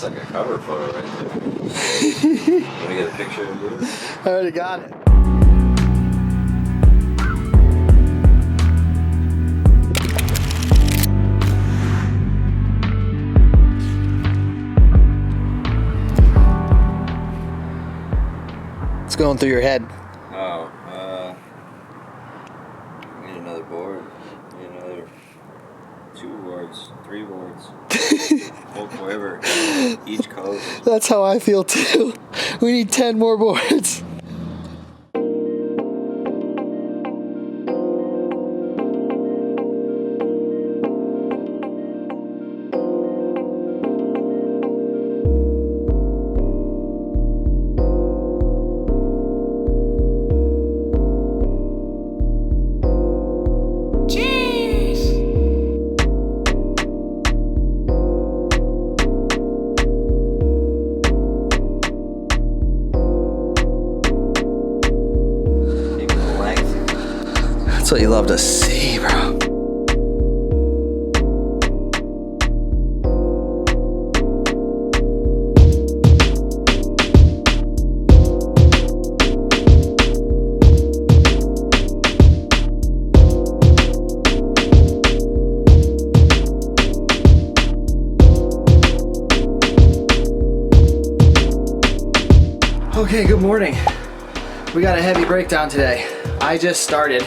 That's like a cover photo right there. Want to get a picture of you? I already got it. What's going through your head? Oh, need another board. Need another 2 boards, 3 boards. Whole quiver, each coast. That's how I feel too. We need 10 more boards. That's what you love to see, bro. Okay, good morning. We got a heavy breakdown today. I just started.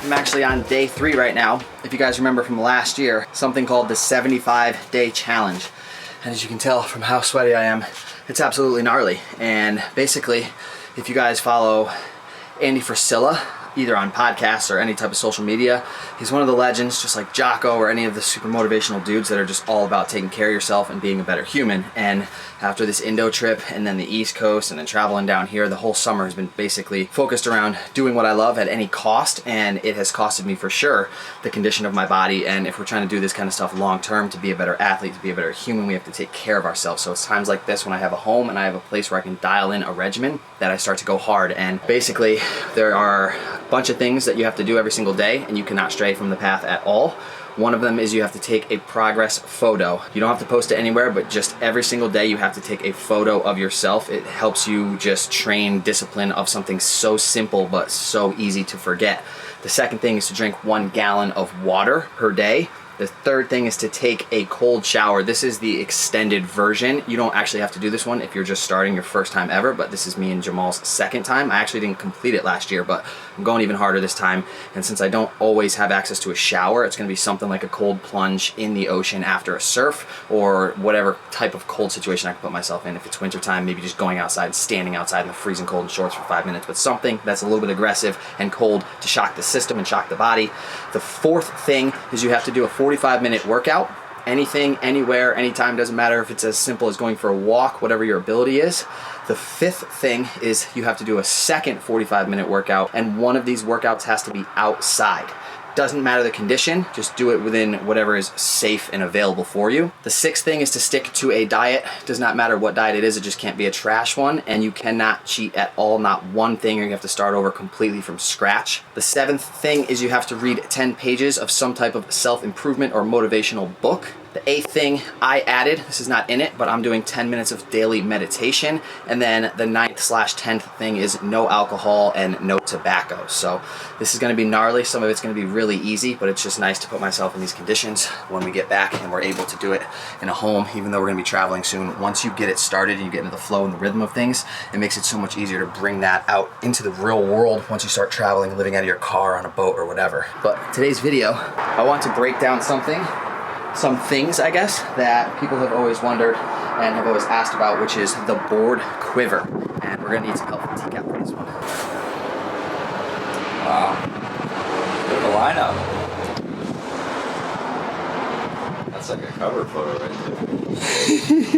I'm actually on day 3 right now. If you guys remember from last year, something called the 75-day challenge. And as you can tell from how sweaty I am, it's absolutely gnarly. And basically, if you guys follow Andy Frisilla, either on podcasts or any type of social media, he's one of the legends, just like Jocko or any of the super motivational dudes that are just all about taking care of yourself and being a better human. And after this Indo trip and then the East Coast and then traveling down here, the whole summer has been basically focused around doing what I love at any cost, and it has costed me for sure the condition of my body. And if we're trying to do this kind of stuff long term to be a better athlete, to be a better human, we have to take care of ourselves. So it's times like this when I have a home and I have a place where I can dial in a regimen that I start to go hard. And basically there are a bunch of things that you have to do every single day, and you cannot stray from the path at all. One of them is you have to take a progress photo. You don't have to post it anywhere, but just every single day you have to take a photo of yourself. It helps you just train discipline of something so simple but so easy to forget. The second thing is to drink 1 gallon of water per day. The third thing is to take a cold shower. This is the extended version. You don't actually have to do this one if you're just starting your first time ever, but this is me and Jamal's second time. I actually didn't complete it last year, but I'm going even harder this time. And since I don't always have access to a shower, it's gonna be something like a cold plunge in the ocean after a surf or whatever type of cold situation I can put myself in. If it's wintertime, maybe just going outside, standing outside in the freezing cold in shorts for 5 minutes, but something that's a little bit aggressive and cold to shock the system and shock the body. The fourth thing is you have to do a 45-minute workout. Anything, anywhere, anytime, doesn't matter if it's as simple as going for a walk, whatever your ability is. The fifth thing is you have to do a second 45-minute workout, and one of these workouts has to be outside. Doesn't matter the condition, just do it within whatever is safe and available for you. The sixth thing is to stick to a diet. Does not matter what diet it is, it just can't be a trash one, and you cannot cheat at all, not one thing, or you have to start over completely from scratch. The seventh thing is you have to read 10 pages of some type of self-improvement or motivational book. The eighth thing I added, this is not in it, but I'm doing 10 minutes of daily meditation. And then the 9th/10th thing is no alcohol and no tobacco. So this is gonna be gnarly. Some of it's gonna be really easy, but it's just nice to put myself in these conditions when we get back and we're able to do it in a home, even though we're gonna be traveling soon. Once you get it started and you get into the flow and the rhythm of things, it makes it so much easier to bring that out into the real world once you start traveling, living out of your car, on a boat, or whatever. But today's video, I want to break down some things, I guess, that people have always wondered and have always asked about, which is the board quiver. And we're gonna need some help from TCAP for this one. Wow. Look at the lineup. That's like a cover photo right there.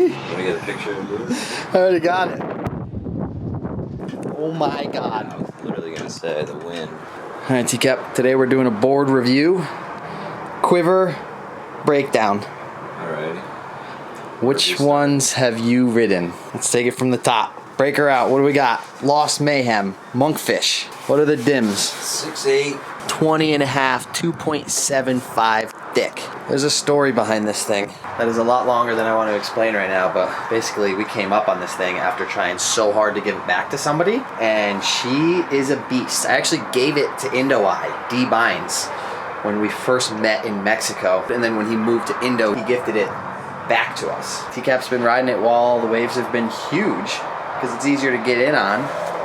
Want to get a picture of you? I already got it. Oh my God. I was literally gonna say the wind. All right, TCAP, today we're doing a board review, quiver, breakdown. Alrighty. Which ones have you ridden? Let's take it from the top. Break her out. What do we got? Lost Mayhem, Monkfish. What are the dims? 6'8". 20 and a half, 2.75 thick. There's a story behind this thing that is a lot longer than I want to explain right now, but basically we came up on this thing after trying so hard to give it back to somebody, and she is a beast. I actually gave it to Indo-Eye, D. Bynes, when we first met in Mexico, and then when he moved to Indo, he gifted it back to us. TCAP's been riding it while the waves have been huge, because it's easier to get in on.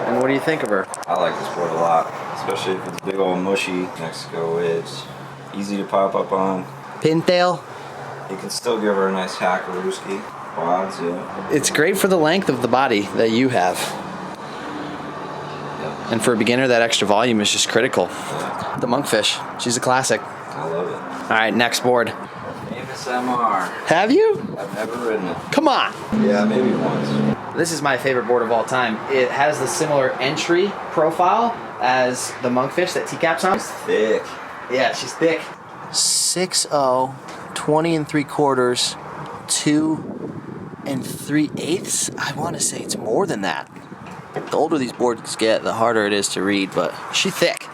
And what do you think of her? I like this board a lot, especially if it's big old mushy Mexico waves. Easy to pop up on. Pintail. You can still give her a nice hackarooski. Quads, yeah. It's great for the length of the body that you have. Yep. And for a beginner, that extra volume is just critical. Yeah. The Monkfish, she's a classic. I love it. All right, next board. Famous MR. Have you? I've never ridden it. Come on. Yeah, maybe once. This is my favorite board of all time. It has the similar entry profile as the Monkfish that TCAP's on. It's thick. Yeah, she's thick. 6.0, 20 3/4, 2 3/8. I want to say it's more than that. The older these boards get, the harder it is to read, but she's thick.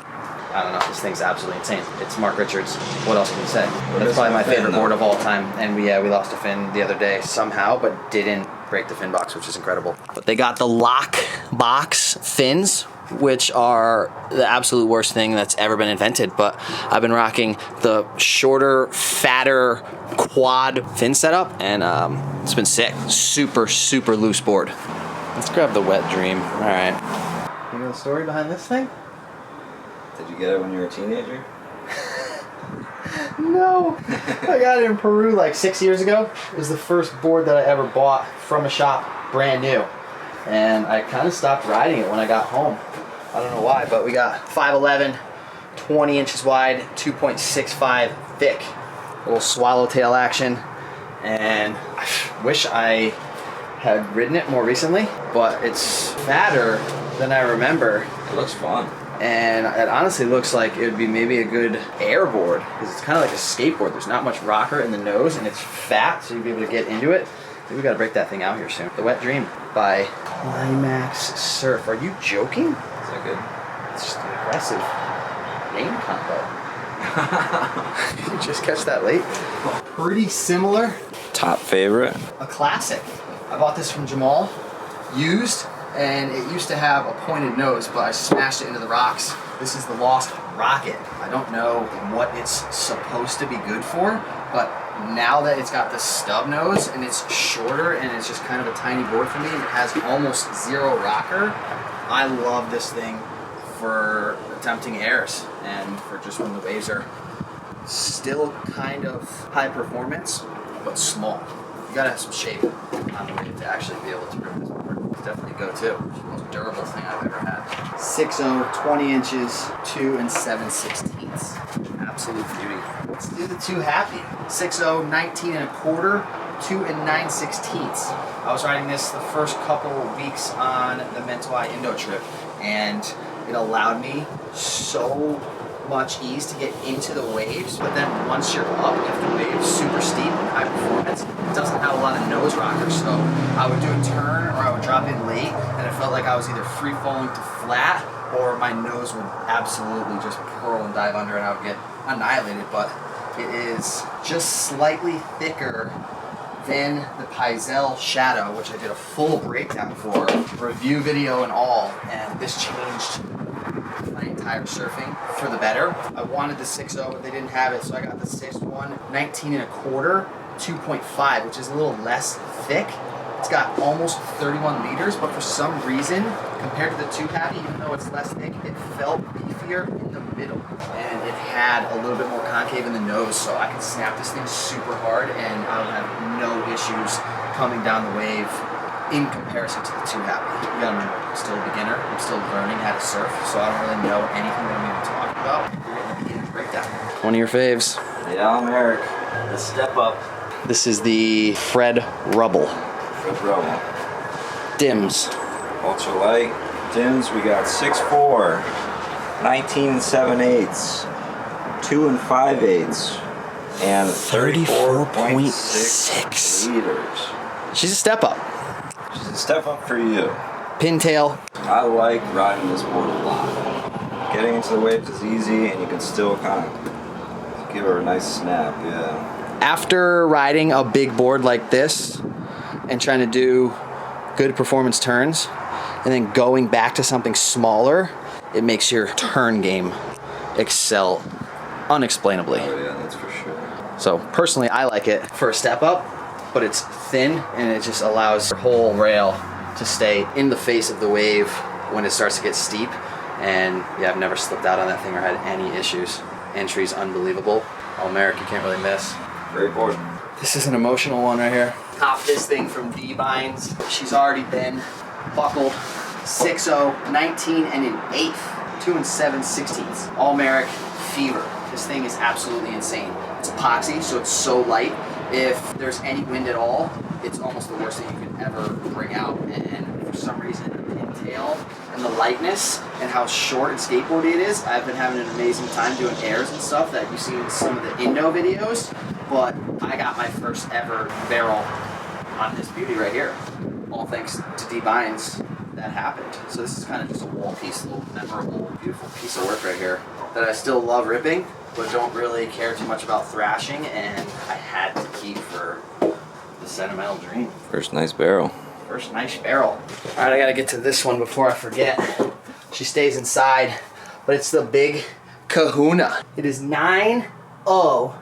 I don't know, this thing's absolutely insane. It's Mark Richards. What else can you say? That's probably my favorite board of all time. And we lost a fin the other day somehow, but didn't break the fin box, which is incredible. But they got the lock box fins, which are the absolute worst thing that's ever been invented. But I've been rocking the shorter, fatter quad fin setup, and it's been sick. Super, super loose board. Let's grab the Wet Dream. All right. You know the story behind this thing? Did you get it when you were a teenager? No. I got it in Peru like 6 years ago. It was the first board that I ever bought from a shop, brand new. And I kind of stopped riding it when I got home. I don't know why, but we got 5'11", 20 inches wide, 2.65 thick. Little swallowtail action. And I wish I had ridden it more recently, but it's fatter than I remember. It looks fun. And it honestly looks like it would be maybe a good airboard, because it's kind of like a skateboard. There's not much rocker in the nose, and it's fat, so you'll be able to get into it. Maybe we gotta break that thing out here soon. The Wet Dream by Climax Surf. Are you joking? Is that good? It's just an aggressive name combo. Did you just catch that late? Pretty similar. Top favorite? A classic. I bought this from Jamal, used, and it used to have a pointed nose, but I smashed it into the rocks. This is the Lost Rocket. I don't know what it's supposed to be good for, but now that it's got the stub nose and it's shorter and it's just kind of a tiny board for me and it has almost zero rocker, I love this thing for attempting airs and for just when the waves are still kind of high performance, but small. You gotta have some shape on the wave to actually be able to rip this board. It's definitely a go-to. It's the most durable thing I've ever had. 6.0, 20 inches, 2 7/16. Absolute beauty. Let's do the two happy. 6.0, 19 1/4, 2 9/16. I was riding this the first couple of weeks on the Mental Eye Indo trip, and it allowed me so much ease to get into the waves, but then once you're up, if the wave's super steep and high performance, it doesn't have a lot of nose rockers, so I would do a turn or I would drop in late, and it felt like I was either free falling to flat or my nose would absolutely just pearl and dive under and I would get annihilated. But it is just slightly thicker than the Pizel Shadow, which I did a full breakdown for, review video and all, and this changed my entire surfing for the better. I wanted the 6.0, but they didn't have it, so I got the 6.1, 19 1/4, 2.5, which is a little less thick. It's got almost 31 liters, but for some reason, compared to the 2 happy, even though it's less thick, it felt beefier in the middle. And it had a little bit more concave in the nose, so I could snap this thing super hard and I would have no issues coming down the wave in comparison to the 2 happy. You gotta remember, I'm still a beginner. I'm still learning how to surf, so I don't really know anything that I'm even talking about. We're getting a breakdown. One of your faves. Yeah, I'm Eric. The Step Up. This is the Fred Rubble. Fred Rubble. Dims. Ultralight. Dims, we got 6.4, 19 7/8, 2 5/8, and 34.6 liters. She's a step up. She's a step up for you. Pintail. I like riding this board a lot. Getting into the waves is easy, and you can still kind of give her a nice snap, yeah. After riding a big board like this and trying to do good performance turns and then going back to something smaller, it makes your turn game excel unexplainably. Oh yeah, that's for sure. So personally, I like it for a step up, but it's thin and it just allows your whole rail to stay in the face of the wave when it starts to get steep. And yeah, I've never slipped out on that thing or had any issues. Entry's unbelievable. All-American, you can't really miss. Great board. This is an emotional one right here. Cop this thing from D-Binds. She's already been buckled 6.0, 19 and an 1/8, 2 7/16. All-American Fever. This thing is absolutely insane. It's epoxy, so it's so light. If there's any wind at all, it's almost the worst thing you could ever bring out. And for some reason, the pintail and the lightness and how short and skateboardy it is, I've been having an amazing time doing airs and stuff that you see in some of the Indo videos. But I got my first ever barrel on this beauty right here. All thanks to D-Binds that happened. So this is kind of just a wall piece, a little memorable, beautiful piece of work right here that I still love ripping, but don't really care too much about thrashing, and I had to keep for the Sentimental dream. First nice barrel. First nice barrel. All right, I gotta get to this one before I forget. She stays inside, but it's the Big Kahuna. It is 9.0,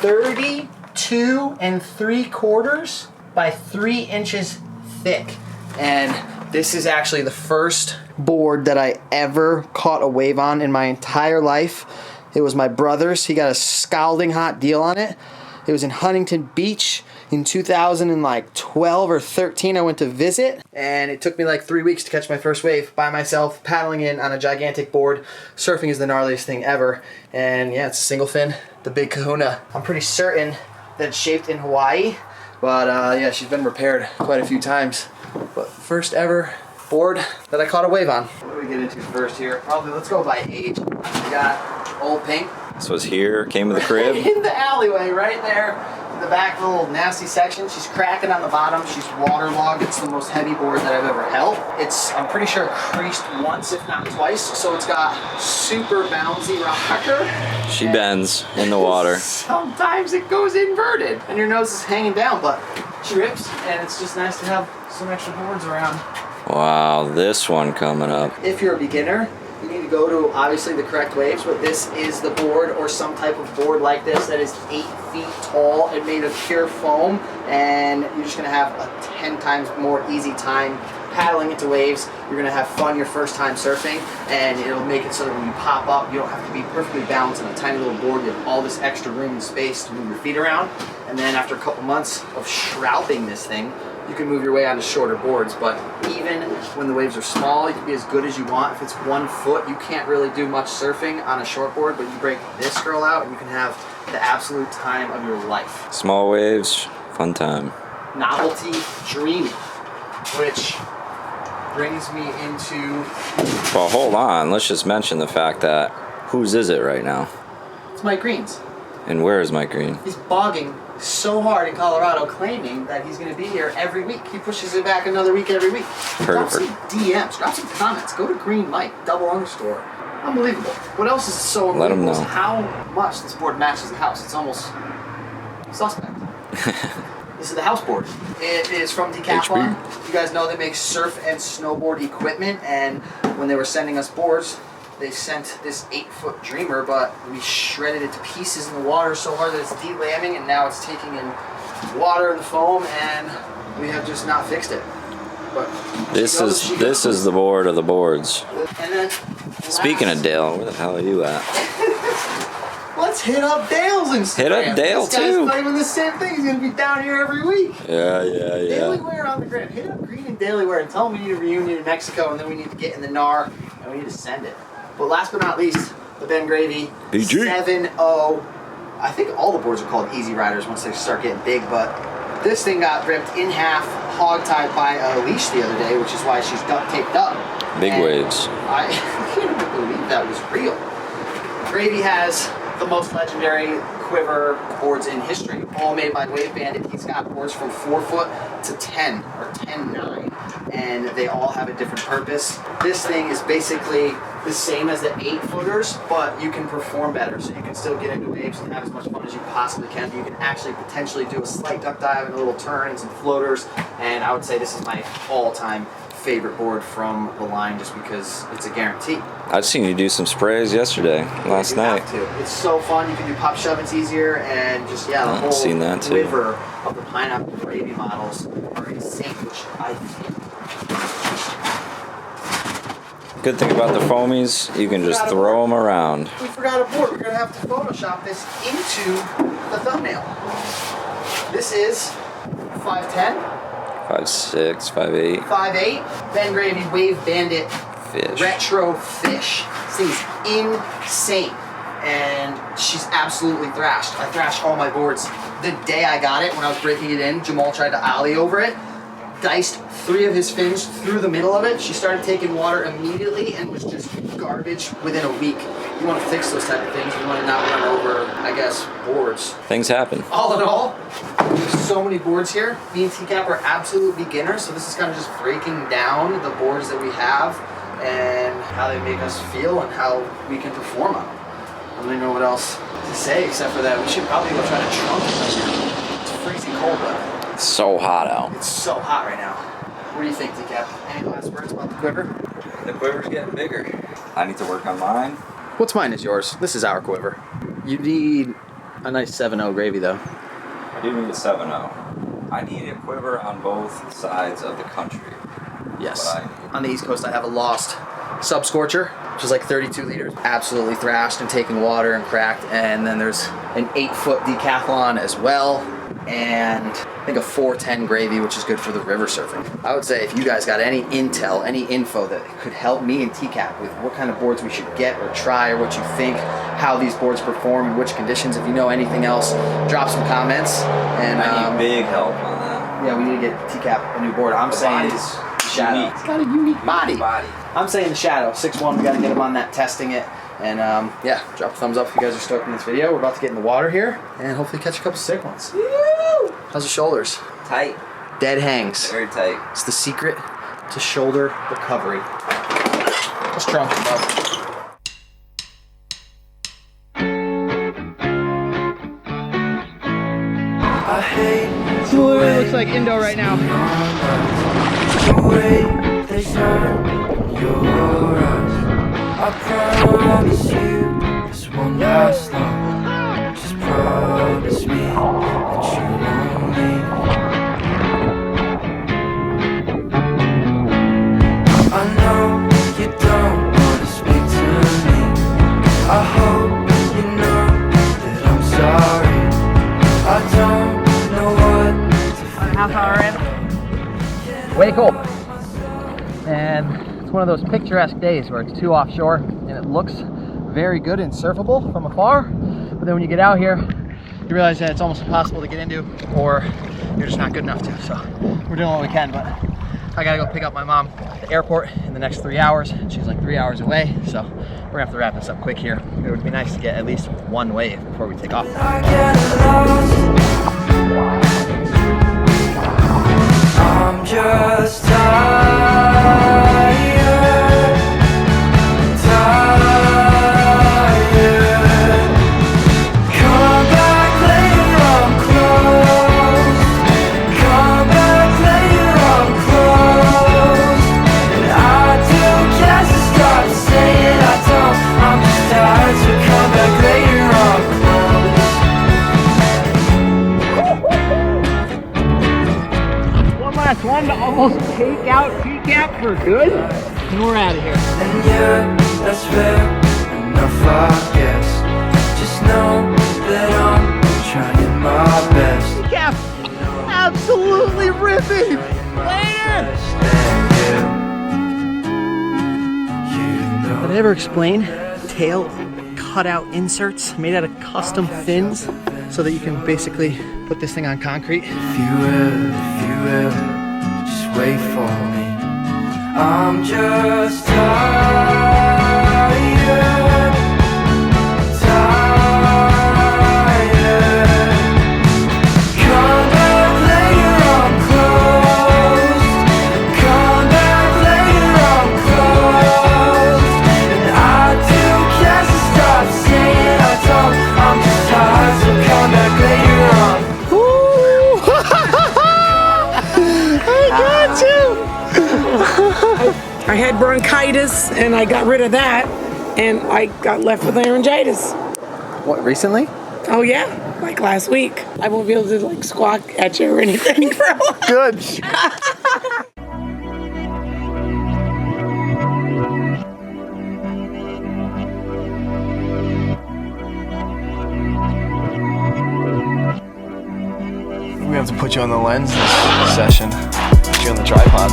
32 3/4 by 3 inches thick. And this is actually the first board that I ever caught a wave on in my entire life. It was my brother's. He got a scalding hot deal on it. It was in Huntington Beach in 2012 or 13. I went to visit, and it took me like 3 weeks to catch my first wave by myself, paddling in on a gigantic board. Surfing is the gnarliest thing ever. And yeah, it's a single fin, the Big Kahuna. I'm pretty certain that it's shaped in Hawaii, but yeah, she's been repaired quite a few times. But first ever board that I caught a wave on. What do we get into first here? Probably, let's go by age. We got Old Pink. This was here, came with the crib. In the alleyway, right there. In the back little nasty section. She's cracking on the bottom. She's waterlogged. It's the most heavy board that I've ever held. It's, I'm pretty sure, creased once, if not twice. So it's got super bouncy rocker. She bends in the water. Sometimes it goes inverted and your nose is hanging down, but she rips, and it's just nice to have some extra boards around. Wow, this one coming up. If you're a beginner, you need to go to obviously the correct waves, but this is the board or some type of board like this that is 8 feet tall and made of pure foam, and you're just gonna have a 10 times more easy time paddling into waves. You're gonna have fun your first time surfing, and it'll make it so that when you pop up, you don't have to be perfectly balanced on a tiny little board. You have all this extra room and space to move your feet around, and then after a couple months of shrouding this thing, you can move your way onto shorter boards. But even when the waves are small, you can be as good as you want. If it's 1 foot, you can't really do much surfing on a short board, but you break this girl out and you can have the absolute time of your life. Small waves, fun time. Novelty Dream, which brings me into... Well, hold on. Let's just mention the fact that whose is it right now? It's Mike Green's. And where is Mike Green? He's bogging so hard in Colorado, claiming that he's going to be here every week. He pushes it back another week every week. Drop some DMs, drop some comments. Go to Green Mike, _. Unbelievable. What else is so unbelievable? Let him know. Is how much this board matches the house. It's almost suspect. This is the house board. It is from Decathlon. HB. You guys know they make surf and snowboard equipment, and when they were sending us boards, they sent this 8-foot Dreamer, but we shredded it to pieces in the water so hard that it's de-lambing, and now it's taking in water and the foam, and we have just not fixed it. But This is the board of the boards. And then Speaking of Dale, where the hell are you at? let's hit up Dale's Instagram. Hit up Dale, this guy's too. claiming the same thing. He's gonna be down here every week. Yeah. Dailywear on the gram. Hit up Green and Dailywear and tell them we need a reunion in Mexico, and then we need to get in the NAR and we need to send it. But last but not least, the Ben Gravy BG. 7.0. I think all the boards are called Easy Riders once they start getting big, but this thing got ripped in half, hog-tied by a leash the other day, which is why she's duct taped up. Big And waves. I can't even believe that was real. Gravy has the most legendary quiver boards in history, all made by Wave Bandit. He's got boards from 4 foot to 10 or 10.9, and they all have a different purpose. This thing is basically the same as the 8 footers, but you can perform better. So you can still get into waves and have as much fun as you possibly can. You can actually potentially do a slight duck dive and a little turn and some floaters. And I would say this is my all-time favorite board from the line, just because it's a guarantee. I've seen you do some sprays yesterday, last night. Have to. It's so fun. You can do pop shove, it's easier, and just the whole seen that too. quiver of the pineapple gravy models are insane, which I think. Good thing about the foamies, you can just throw them around. We forgot a board. We're gonna have to Photoshop this into the thumbnail. This is 5'10". 5'6", 5'8". 5'8", Ben Gravy Wave Bandit Fish. Retro Fish. This thing's insane. And she's absolutely thrashed. I thrashed all my boards the day I got it. When I was breaking it in, Jamal tried to ollie over it, diced 3 of his fins through the middle of it. She started taking water immediately and was just garbage within a week. You want to fix those type of things. You want to not run over, I guess, boards. Things happen. All in all, there's so many boards here. Me and TCAP are absolute beginners, so this is kind of just breaking down the boards that we have and how they make us feel and how we can perform on them. I don't really know what else to say except for that we should probably go try to trunk it right now. It's freezing cold though. It's so hot out. It's so hot right now. What do you think, TCAP? Any last words about the quiver? The quiver's getting bigger. I need to work on mine. What's mine is yours. This is our quiver. You need a nice 7.0 gravy though. I do need a 7.0. I need a quiver on both sides of the country. Yes. On the East Coast I have a Lost Sub Scorcher, which is like 32 liters. Absolutely thrashed and taking water and cracked. And then there's an 8-foot Decathlon as well. And I think a 410 gravy, which is good for the river surfing. I would say if you guys got any intel, any info that could help me and TCAP with what kind of boards we should get or try, or what you think, how these boards perform, in which conditions, if you know anything else, drop some comments. And I need big help on that. Yeah, we need to get TCAP a new board. I'm saying it's Shadow. unique. It's got a unique body. I'm saying the Shadow 6'1". We got to get him on that, testing it. And yeah, drop a thumbs up if you guys are stoked in this video. We're about to get in the water here and hopefully catch a couple sick ones. Woo! How's the shoulders? Tight. Dead hangs. Very tight. It's the secret to shoulder recovery. Let's trunk them up. See what it looks like Indo right now. I promise you this won't last long. Just promise me that you won't leave. I know you don't want to speak to me. I hope you know that I'm sorry. I don't know what to feel. Half hour in. Way cold. And one of those picturesque days where it's too offshore and it looks very good and surfable from afar, but then when you get out here you realize that it's almost impossible to get into, or you're just not good enough to. So we're doing what we can, but I gotta go pick up my mom at the airport in the next 3 hours. She's like 3 hours away, so we're gonna have to wrap this up quick here. It would be nice to get at least one wave before we take off. I get lost. I'm just tired. Come back later, I'm close. Come back later, I'm close. And I do guess to start saying I don't. I'm just tired, so come back later, I'm close. One last one to almost take out TCAP for good, and we're out of here. And yeah, that's fair enough, I guess. Just know that I'm trying my best. TCAP, absolutely ripping. Later. Did I ever explain tail cutout inserts made out of custom fins so that you can basically put this thing on concrete? If you will, just wait for me. I'm just tired. Come back later, I'm closed. Come back later, I'm closed. And I had bronchitis, and I got rid of that, and I got left with laryngitis. What, recently? Oh yeah, like last week. I won't be able to like squawk at you or anything for a while. Good. We have to put you on the lens this session. Put you on the tripod.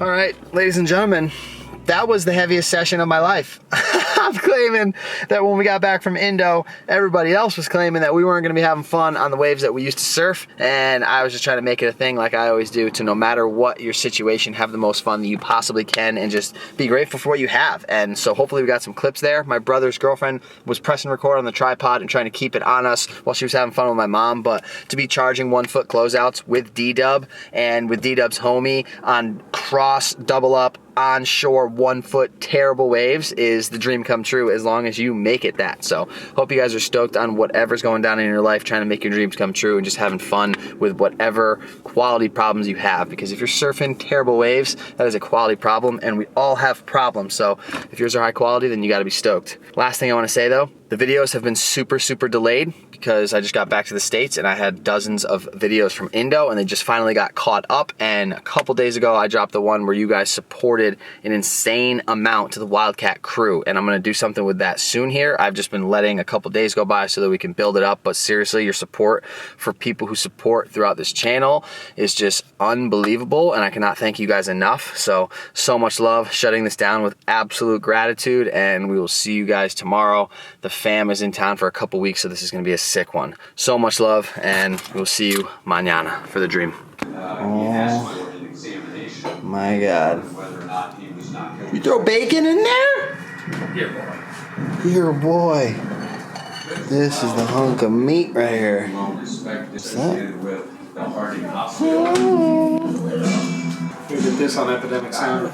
All right, ladies and gentlemen, that was the heaviest session of my life. I'm claiming that when we got back from Indo, everybody else was claiming that we weren't gonna be having fun on the waves that we used to surf, and I was just trying to make it a thing like I always do, to no matter what your situation, have the most fun that you possibly can and just be grateful for what you have. And so hopefully we got some clips there. My brother's girlfriend was pressing record on the tripod and trying to keep it on us while she was having fun with my mom, but to be charging 1 foot closeouts with D-Dub and with D-Dub's homie on cross double up onshore 1 foot terrible waves is the dream come true, as long as you make it that. So hope you guys are stoked on whatever's going down in your life, trying to make your dreams come true and just having fun with whatever quality problems you have, because if you're surfing terrible waves, that is a quality problem, and we all have problems. So if yours are high quality, then you got to be stoked. Last thing I want to say though, the videos have been super delayed because I just got back to the States and I had dozens of videos from Indo and they just finally got caught up. And a couple days ago, I dropped the one where you guys supported an insane amount to the Wildcat crew. And I'm gonna do something with that soon here. I've just been letting a couple days go by so that we can build it up. But seriously, your support for people who support throughout this channel is just unbelievable. And I cannot thank you guys enough. So much love, shutting this down with absolute gratitude. And we will see you guys tomorrow. The fam is in town for a couple weeks, so this is gonna be a sick one. So much love, and we'll see you mañana for the dream. Oh my God. You throw bacon in there? Here, boy. This is the hunk of meat right here. What's that? We did this on Epidemic Sound.